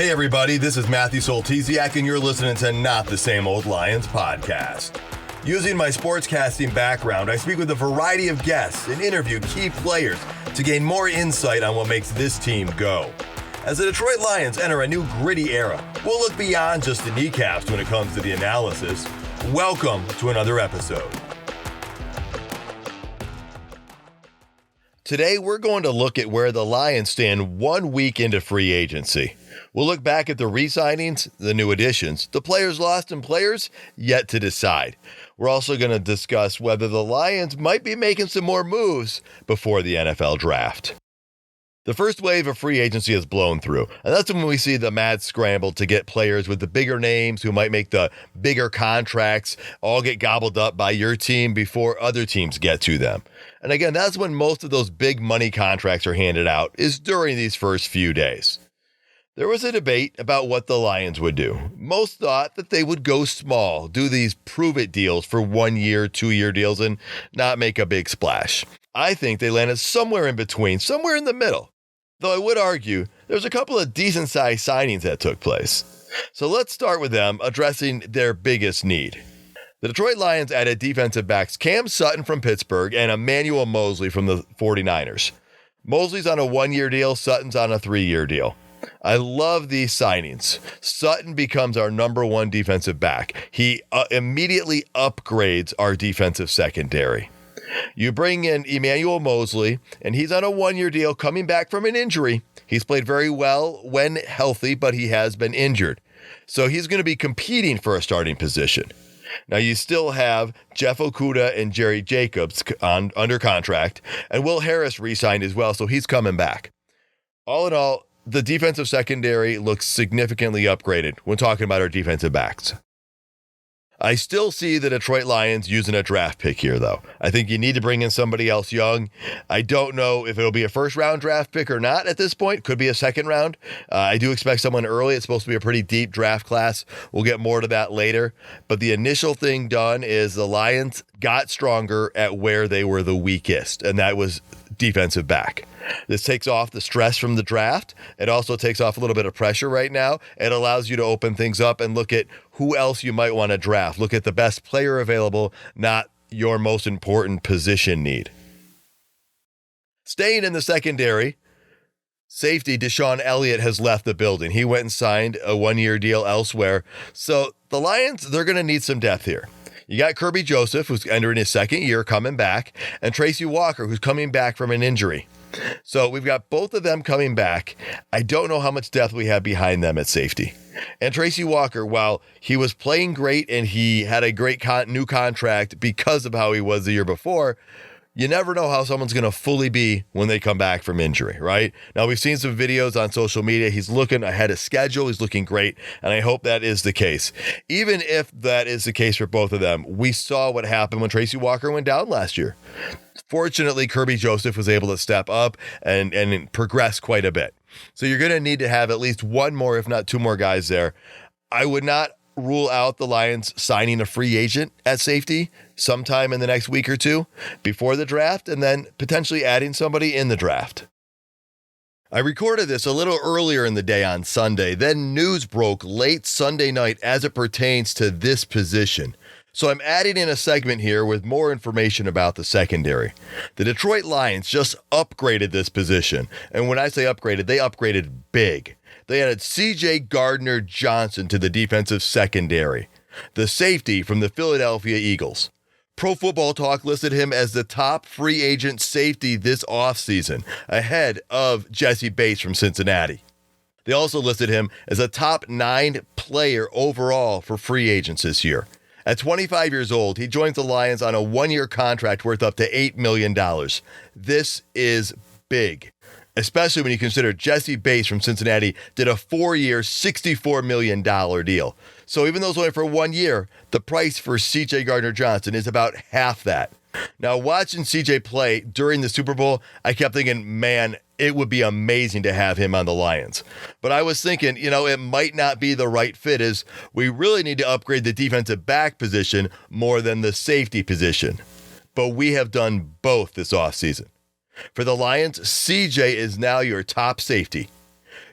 Hey everybody, this is Matthew Soltesiak and you're listening to Not the Same Old Lions podcast. Using my sportscasting background, I speak with a variety of guests and interview key players to gain more insight on what makes this team go. As the Detroit Lions enter a new gritty era, we'll look beyond just the kneecaps when it comes to the analysis. Welcome to another episode. Today, we're going to look at where the Lions stand 1 week into free agency. We'll look back at the re-signings, the new additions, the players lost and players yet to decide. We're also going to discuss whether the Lions might be making some more moves before the NFL draft. The first wave of free agency has blown through, and that's when we see the mad scramble to get players with the bigger names who might make the bigger contracts all get gobbled up by your team before other teams get to them. And again, that's when most of those big money contracts are handed out, is during these first few days. There was a debate about what the Lions would do. Most thought that they would go small, do these prove-it deals for 1 year, 2 year deals, and not make a big splash. I think they landed somewhere in between, somewhere in the middle. Though I would argue there's a couple of decent-sized signings that took place. So let's start with them addressing their biggest need. The Detroit Lions added defensive backs Cam Sutton from Pittsburgh and Emmanuel Moseley from the 49ers. Mosley's on a 1 year deal, Sutton's on a 3 year deal. I love these signings. Sutton becomes our number one defensive back. He immediately upgrades our defensive secondary. You bring in Emmanuel Moseley, and he's on a 1 year deal coming back from an injury. He's played very well when healthy, but he has been injured. So he's going to be competing for a starting position. Now you still have Jeff Okudah and Jerry Jacobs under contract, and Will Harris re-signed as well, so he's coming back. All in all, the defensive secondary looks significantly upgraded when talking about our defensive backs. I still see the Detroit Lions using a draft pick here, though. I think you need to bring in somebody else young. I don't know if it'll be a first-round draft pick or not at this point. Could be a second round. I do expect someone early. It's supposed to be a pretty deep draft class. We'll get more to that later. But the initial thing done is the Lions got stronger at where they were the weakest, and that was defensive back. This takes off the stress from the draft. It also takes off a little bit of pressure right now. It allows you to open things up and look at who else you might want to draft. Look at the best player available, not your most important position need. Staying in the secondary, safety Deshaun Elliott has left the building. He went and signed a 1 year deal elsewhere. So the Lions, they're going to need some depth here. You got Kirby Joseph, who's entering his second year, coming back, and Tracy Walker, who's coming back from an injury. So we've got both of them coming back. I don't know how much depth we have behind them at safety. And Tracy Walker, while he was playing great and he had a great new contract because of how he was the year before, you never know how someone's going to fully be when they come back from injury, right? Now, we've seen some videos on social media. He's looking ahead of schedule. He's looking great, and I hope that is the case. Even if that is the case for both of them, we saw what happened when Tracy Walker went down last year. Fortunately, Kirby Joseph was able to step up and progress quite a bit. So you're going to need to have at least one more, if not two more guys there. I would not rule out the Lions signing a free agent at safety sometime in the next week or two before the draft, and then potentially adding somebody in the draft. I recorded this a little earlier in the day on Sunday. Then news broke late Sunday night as it pertains to this position. So I'm adding in a segment here with more information about the secondary. The Detroit Lions just upgraded this position. And when I say upgraded, they upgraded big. They added CJ Gardner-Johnson to the defensive secondary, the safety from the Philadelphia Eagles. Pro Football Talk listed him as the top free agent safety this offseason, ahead of Jesse Bates from Cincinnati. They also listed him as a top 9 player overall for free agents this year. At 25 years old, he joins the Lions on a 1 year contract worth up to $8 million. This is big, especially when you consider Jesse Bates from Cincinnati did a 4 year, $64 million deal. So even though it's only for 1 year, the price for CJ Gardner-Johnson is about half that. Now, watching CJ play during the Super Bowl, I kept thinking, man, it would be amazing to have him on the Lions. But I was thinking, it might not be the right fit, as we really need to upgrade the defensive back position more than the safety position. But we have done both this offseason. For the Lions, CJ is now your top safety.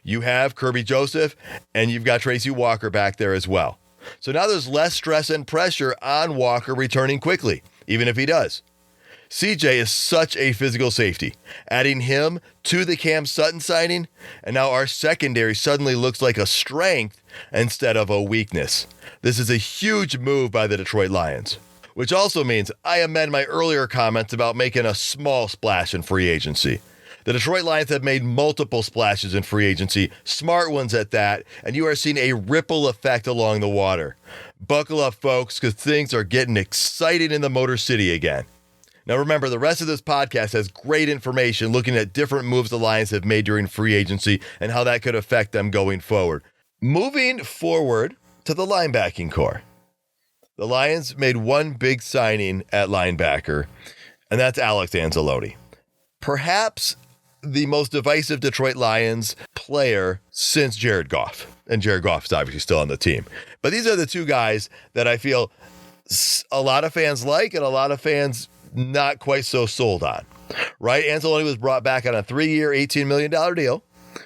You have Kirby Joseph, and you've got Tracy Walker back there as well. So now there's less stress and pressure on Walker returning quickly, even if he does. CJ is such a physical safety. Adding him to the Cam Sutton signing, and now our secondary suddenly looks like a strength instead of a weakness. This is a huge move by the Detroit Lions, which also means I amend my earlier comments about making a small splash in free agency. The Detroit Lions have made multiple splashes in free agency, smart ones at that, and you are seeing a ripple effect along the water. Buckle up, folks, because things are getting exciting in the Motor City again. Now remember, the rest of this podcast has great information looking at different moves the Lions have made during free agency and how that could affect them going forward. Moving forward to the linebacking core. The Lions made one big signing at linebacker, and that's Alex Anzalone. Perhaps the most divisive Detroit Lions player since Jared Goff. And Jared Goff is obviously still on the team. But these are the two guys that I feel a lot of fans like and a lot of fans not quite so sold on, right? Anzalone was brought back on a 3-year, $18 million deal.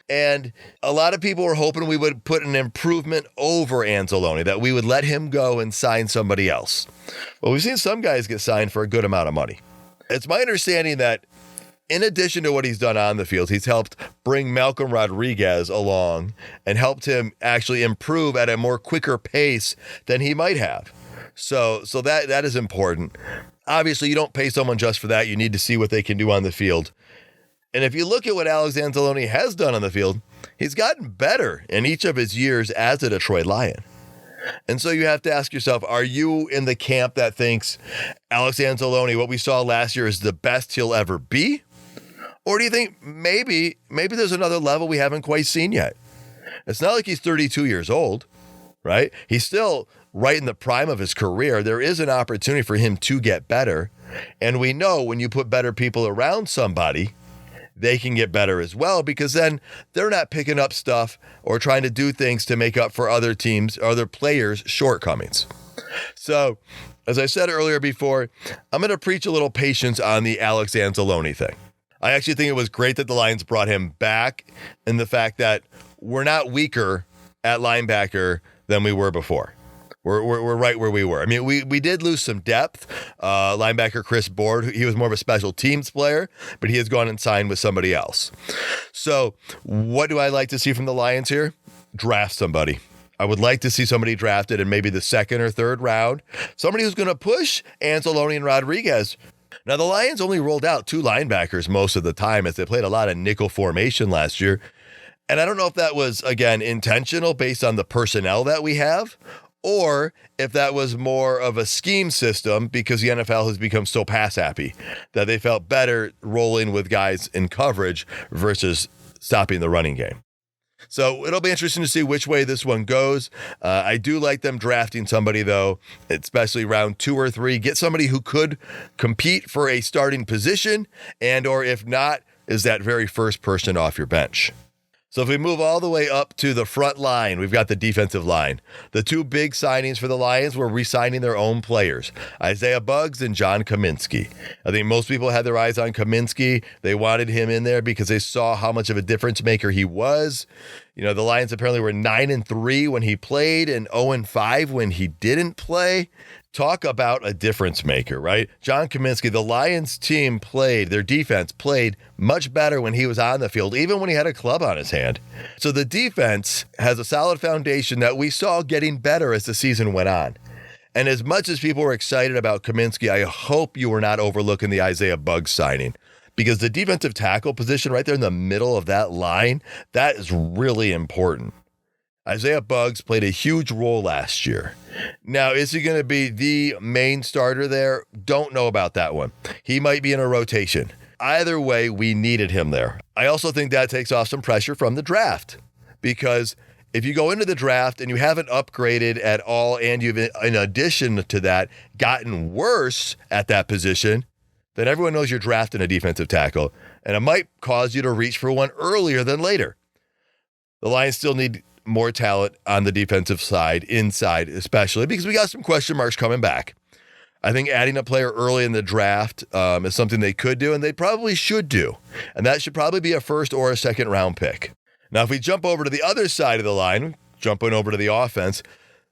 And a lot of people were hoping we would put an improvement over Anzalone, that we would let him go and sign somebody else. Well, we've seen some guys get signed for a good amount of money. It's my understanding that in addition to what he's done on the field, he's helped bring Malcolm Rodriguez along and helped him actually improve at a more quicker pace than he might have. So that is important. Obviously, you don't pay someone just for that. You need to see what they can do on the field. And if you look at what Alex Anzalone has done on the field, he's gotten better in each of his years as a Detroit Lion. And so you have to ask yourself, are you in the camp that thinks Alex Anzalone, what we saw last year, is the best he'll ever be? Or do you think maybe there's another level we haven't quite seen yet? It's not like he's 32 years old, right? He's still right in the prime of his career. There is an opportunity for him to get better. And we know when you put better people around somebody, they can get better as well, because then they're not picking up stuff or trying to do things to make up for other teams, other players' shortcomings. So, as I said earlier before, I'm going to preach a little patience on the Alex Anzalone thing. I actually think it was great that the Lions brought him back, and the fact that we're not weaker at linebacker than we were before. We're right where we were. I mean, we did lose some depth. Linebacker Chris Board, he was more of a special teams player, but he has gone and signed with somebody else. So what do I like to see from the Lions here? Draft somebody. I would like to see somebody drafted in maybe the second or third round. Somebody who's going to push Anzalone and Rodriguez. Now, the Lions only rolled out 2 linebackers most of the time as they played a lot of nickel formation last year. And I don't know if that was, again, intentional based on the personnel that we have, or if that was more of a scheme system because the NFL has become so pass happy that they felt better rolling with guys in coverage versus stopping the running game. So it'll be interesting to see which way this one goes. I do like them drafting somebody, though, especially round 2 or 3. Get somebody who could compete for a starting position, and or if not, is that very first person off your bench. So if we move all the way up to the front line, we've got the defensive line. The 2 big signings for the Lions were re-signing their own players, Isaiah Buggs and John Kaminsky. I think most people had their eyes on Kaminsky. They wanted him in there because they saw how much of a difference maker he was. You know, the Lions apparently were 9-3 when he played and 0-5 when he didn't play. Talk about a difference maker, right? John Kaminsky, the Lions team their defense played much better when he was on the field, even when he had a club on his hand. So the defense has a solid foundation that we saw getting better as the season went on. And as much as people were excited about Kaminsky, I hope you were not overlooking the Isaiah Buggs signing, because the defensive tackle position right there in the middle of that line, that is really important. Isaiah Buggs played a huge role last year. Now, is he going to be the main starter there? Don't know about that one. He might be in a rotation. Either way, we needed him there. I also think that takes off some pressure from the draft, because if you go into the draft and you haven't upgraded at all, and you've, in addition to that, gotten worse at that position, then everyone knows you're drafting a defensive tackle, and it might cause you to reach for one earlier than later. The Lions still need more talent on the defensive side, inside especially, because we got some question marks coming back. I think adding a player early in the draft is something they could do, and they probably should do. And that should probably be a first or a second round pick. Now, if we jump over to the other side of the line, jumping over to the offense,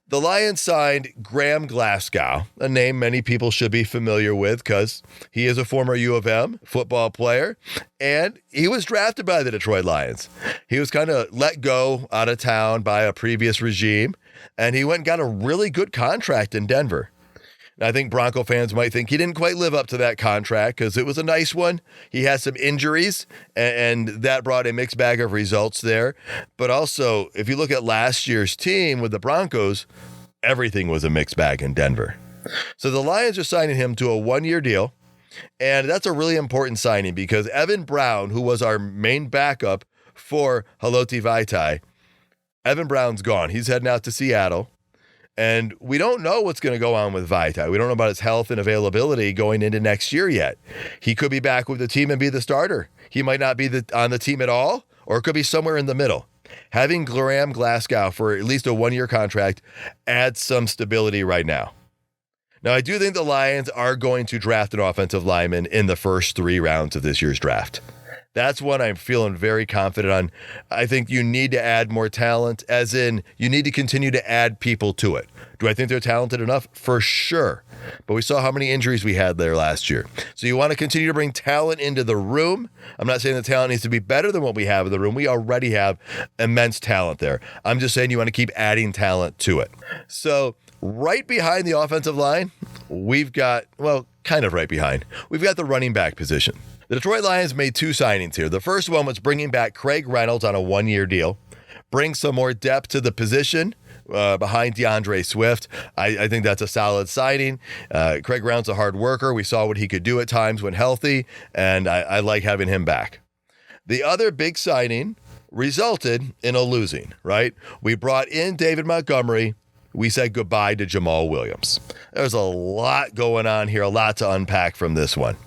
the Lions signed Graham Glasgow, a name many people should be familiar with because he is a former U of M football player, and he was drafted by the Detroit Lions. He was kind of let go out of town by a previous regime, and he went and got a really good contract in Denver. I think Bronco fans might think he didn't quite live up to that contract because it was a nice one. He had some injuries, and that brought a mixed bag of results there. But also, if you look at last year's team with the Broncos, everything was a mixed bag in Denver. So the Lions are signing him to a one-year deal, and that's a really important signing because Evan Brown, who was our main backup for Haloti Vaitai, Evan Brown's gone. He's heading out to Seattle. And we don't know what's going to go on with Vaitai. We don't know about his health and availability going into next year yet. He could be back with the team and be the starter. He might not be on the team at all, or it could be somewhere in the middle. Having Graham Glasgow for at least a one-year contract adds some stability right now. Now, I do think the Lions are going to draft an offensive lineman in the first 3 rounds of this year's draft. That's one I'm feeling very confident on. I think you need to add more talent, as in you need to continue to add people to it. Do I think they're talented enough? For sure. But we saw how many injuries we had there last year. So you want to continue to bring talent into the room. I'm not saying the talent needs to be better than what we have in the room. We already have immense talent there. I'm just saying you want to keep adding talent to it. So right behind the offensive line, we've got, well, kind of right behind, we've got the running back position. The Detroit Lions made 2 signings here. The first one was bringing back Craig Reynolds on a 1-year deal, bring some more depth to the position behind DeAndre Swift. I think that's a solid signing. Craig Reynolds a hard worker. We saw what he could do at times when healthy, and I like having him back. The other big signing resulted in a losing, right? We brought in David Montgomery. We said goodbye to Jamal Williams. There's a lot going on here, a lot to unpack from this one.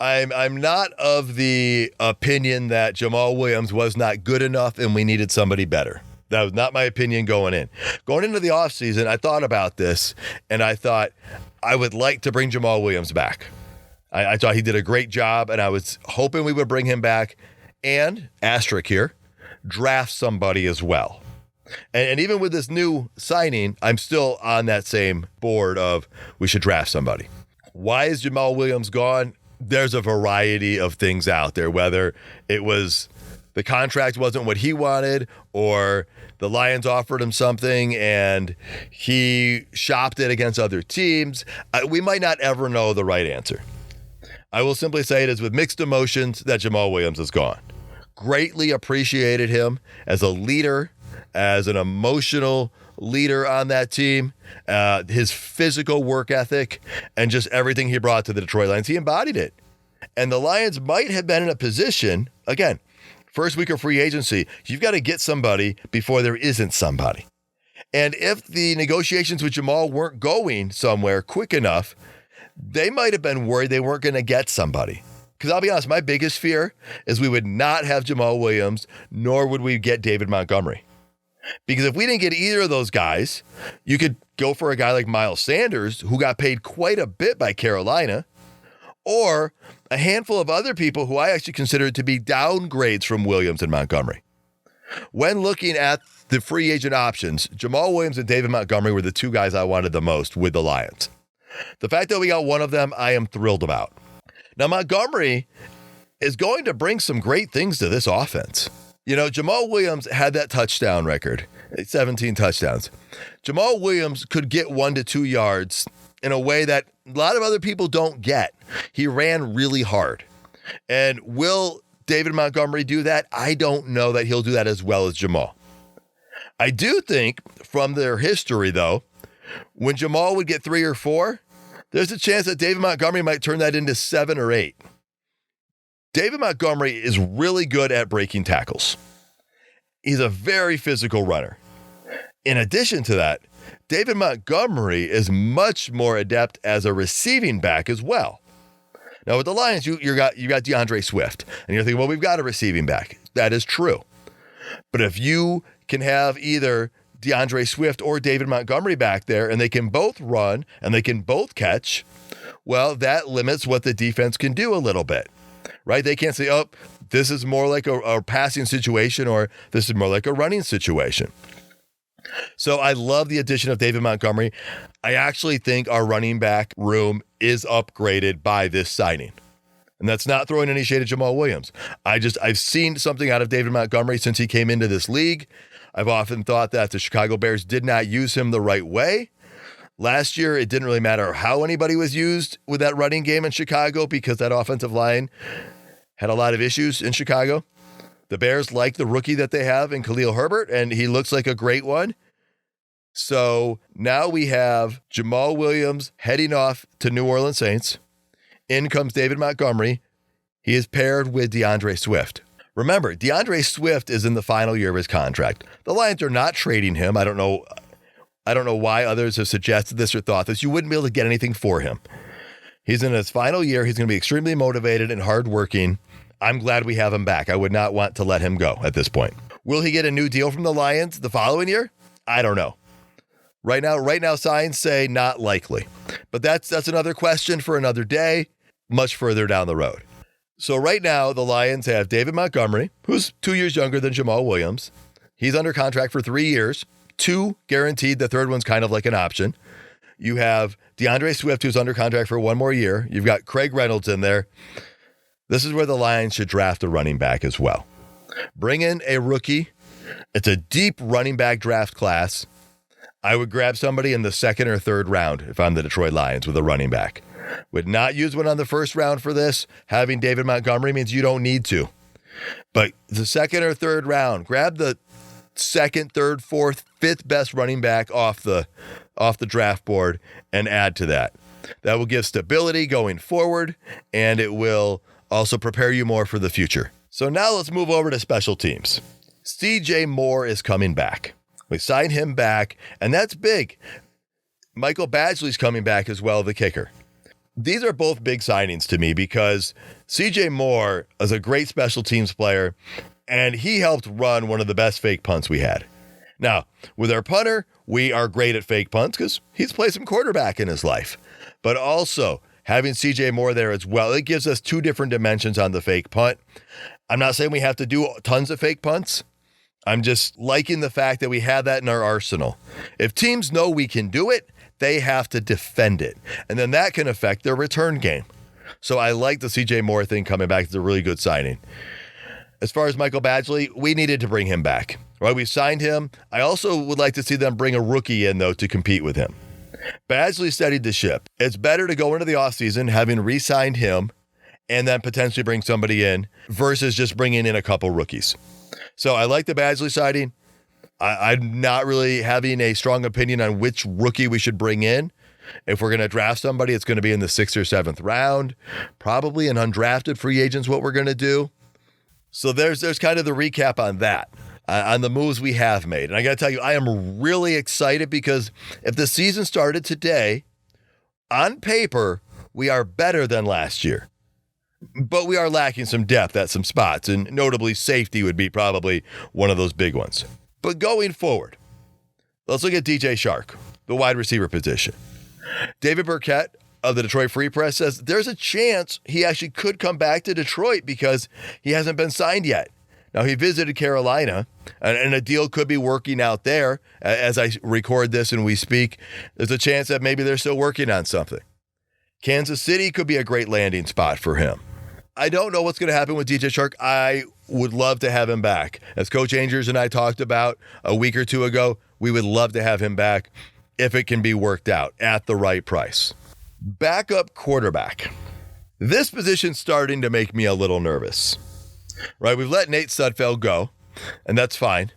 I'm not of the opinion that Jamal Williams was not good enough and we needed somebody better. That was not my opinion going in. Going into the offseason, I thought about this, and I thought I would like to bring Jamal Williams back. I thought he did a great job, and I was hoping we would bring him back and, asterisk here, draft somebody as well. And even with this new signing, I'm still on that same board of we should draft somebody. Why is Jamal Williams gone? There's a variety of things out there, whether it was the contract wasn't what he wanted or the Lions offered him something and he shopped it against other teams. We might not ever know the right answer. I will simply say it is with mixed emotions that Jamal Williams is gone. Greatly appreciated him as a leader, as an emotional leader on that team, his physical work ethic, and just everything he brought to the Detroit Lions. He embodied it. And the Lions might have been in a position, again, first week of free agency, you've got to get somebody before there isn't somebody. And if the negotiations with Jamal weren't going somewhere quick enough, they might have been worried they weren't going to get somebody. Because I'll be honest, my biggest fear is we would not have Jamal Williams, nor would we get David Montgomery. Because if we didn't get either of those guys, you could go for a guy like Miles Sanders, who got paid quite a bit by Carolina, or a handful of other people who I actually considered to be downgrades from Williams and Montgomery. When looking at the free agent options, Jamal Williams and David Montgomery were the 2 guys I wanted the most with the Lions. The fact that we got one of them, I am thrilled about. Now, Montgomery is going to bring some great things to this offense. You know, Jamal Williams had that touchdown record, 17 touchdowns. Jamal Williams could get 1 to 2 yards in a way that a lot of other people don't get. He ran really hard. And will David Montgomery do that? I don't know that he'll do that as well as Jamal. I do think from their history, though, when Jamal would get 3 or 4, there's a chance that David Montgomery might turn that into 7 or 8. David Montgomery is really good at breaking tackles. He's a very physical runner. In addition to that, David Montgomery is much more adept as a receiving back as well. Now with the Lions, you got DeAndre Swift, and you're thinking, well, we've got a receiving back. That is true. But if you can have either DeAndre Swift or David Montgomery back there, and they can both run and they can both catch, well, that limits what the defense can do a little bit, right? They can't say, oh, this is more like a passing situation or this is more like a running situation. So I love the addition of David Montgomery. I actually think our running back room is upgraded by this signing. And that's not throwing any shade at Jamal Williams. I've seen something out of David Montgomery since he came into this league. I've often thought that the Chicago Bears did not use him the right way. Last year, it didn't really matter how anybody was used with that running game in Chicago because that offensive line had a lot of issues in Chicago. The Bears like the rookie that they have in Khalil Herbert, and he looks like a great one. So now we have Jamal Williams heading off to New Orleans Saints. In comes David Montgomery. He is paired with DeAndre Swift. Remember, DeAndre Swift is in the final year of his contract. The Lions are not trading him. I don't know why others have suggested this or thought this. You wouldn't be able to get anything for him. He's in his final year. He's going to be extremely motivated and hardworking. I'm glad we have him back. I would not want to let him go at this point. Will he get a new deal from the Lions the following year? I don't know. Right now, signs say not likely. But that's another question for another day, much further down the road. So right now, the Lions have David Montgomery, who's 2 years younger than Jamal Williams. He's under contract for 3 years, 2 guaranteed. The third one's kind of like an option. You have DeAndre Swift, who's under contract for 1 more year. You've got Craig Reynolds in there. This is where the Lions should draft a running back as well. Bring in a rookie. It's a deep running back draft class. I would grab somebody in the 2nd or 3rd round if I'm the Detroit Lions with a running back. Would not use one on the 1st round for this. Having David Montgomery means you don't need to. But the 2nd or 3rd round, grab the 2nd, 3rd, 4th, 5th best running back off the draft board and add to that. That will give stability going forward, and it will also prepare you more for the future. So now let's move over to special teams. CJ Moore is coming back. We signed him back, and that's big. Michael Badgley's coming back as well, the kicker. These are both big signings to me because CJ Moore is a great special teams player, and he helped run one of the best fake punts we had. Now, with our punter, we are great at fake punts because he's played some quarterback in his life. But also, having CJ Moore there as well, it gives us 2 different dimensions on the fake punt. I'm not saying we have to do tons of fake punts. I'm just liking the fact that we have that in our arsenal. If teams know we can do it, they have to defend it. And then that can affect their return game. So I like the CJ Moore thing coming back. It's a really good signing. As far as Michael Badgley, we needed to bring him back. Right? We signed him. I also would like to see them bring a rookie in, though, to compete with him. Badgley steadied the ship. It's better to go into the offseason having re-signed him and then potentially bring somebody in versus just bringing in a couple rookies. So I like the Badgley signing. I'm not really having a strong opinion on which rookie we should bring in. If we're going to draft somebody, it's going to be in the 6th or 7th round. Probably an undrafted free agent's what we're going to do. So there's kind of the recap on that, on the moves we have made. And I got to tell you, I am really excited because if the season started today, on paper, we are better than last year. But we are lacking some depth at some spots, and notably safety would be probably one of those big ones. But going forward, let's look at DJ Shark, the wide receiver position. David Burkett of the Detroit Free Press says there's a chance he actually could come back to Detroit because he hasn't been signed yet. Now, he visited Carolina, and a deal could be working out there. As I record this and we speak, there's a chance that maybe they're still working on something. Kansas City could be a great landing spot for him. I don't know what's going to happen with DJ Shark. I would love to have him back. As Coach Angers and I talked about a week or 2 ago, we would love to have him back if it can be worked out at the right price. Backup quarterback. This position's starting to make me a little nervous. Right, we've let Nate Sudfeld go, and that's fine.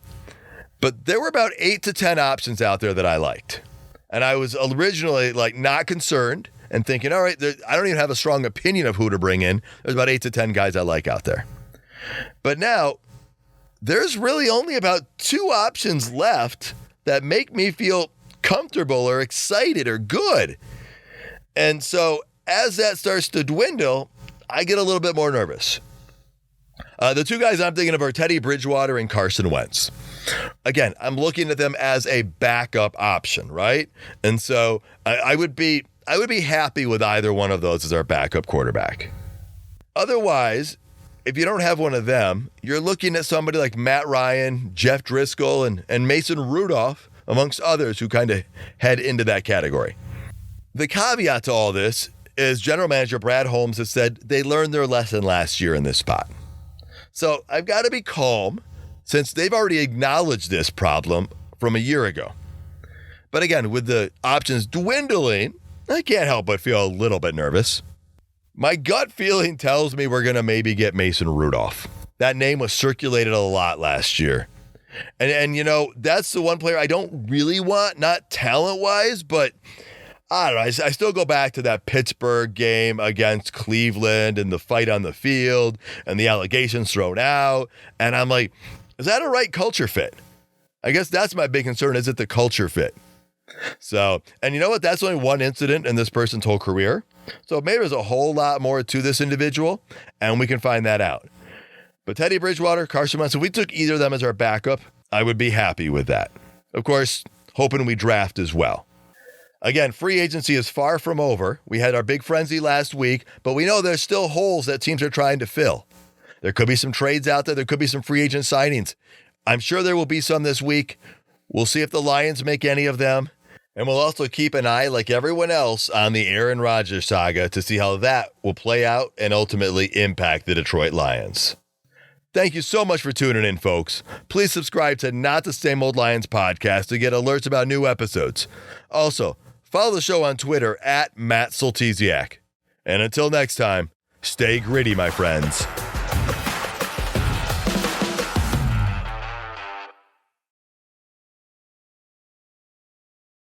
But there were about 8 to 10 options out there that I liked. And I was originally not concerned and thinking, all right, I don't even have a strong opinion of who to bring in. There's about 8 to 10 guys I like out there. But now there's really only about 2 options left that make me feel comfortable or excited or good. And so as that starts to dwindle, I get a little bit more nervous. The 2 guys I'm thinking of are Teddy Bridgewater and Carson Wentz. Again, I'm looking at them as a backup option, right? And so I would be happy with either one of those as our backup quarterback. Otherwise, if you don't have one of them, you're looking at somebody like Matt Ryan, Jeff Driscoll, and Mason Rudolph, amongst others who kind of head into that category. The caveat to all this is general manager Brad Holmes has said they learned their lesson last year in this spot. So I've got to be calm since they've already acknowledged this problem from a year ago. But again, with the options dwindling, I can't help but feel a little bit nervous. My gut feeling tells me we're going to maybe get Mason Rudolph. That name was circulated a lot last year. And you know, that's the one player I don't really want, not talent-wise, but I don't know. I still go back to that Pittsburgh game against Cleveland and the fight on the field and the allegations thrown out. And I'm like, is that a right culture fit? I guess that's my big concern. Is it the culture fit? So, and you know what? That's only one incident in this person's whole career. So maybe there's a whole lot more to this individual, and we can find that out. But Teddy Bridgewater, Carson Wentz, if we took either of them as our backup, I would be happy with that. Of course, hoping we draft as well. Again, free agency is far from over. We had our big frenzy last week, but we know there's still holes that teams are trying to fill. There could be some trades out there. There could be some free agent signings. I'm sure there will be some this week. We'll see if the Lions make any of them. And we'll also keep an eye, like everyone else, on the Aaron Rodgers saga to see how that will play out and ultimately impact the Detroit Lions. Thank you so much for tuning in, folks. Please subscribe to Not the Same Old Lions podcast to get alerts about new episodes. Also, follow the show on Twitter at Matt Soltesiak. And until next time, stay gritty, my friends.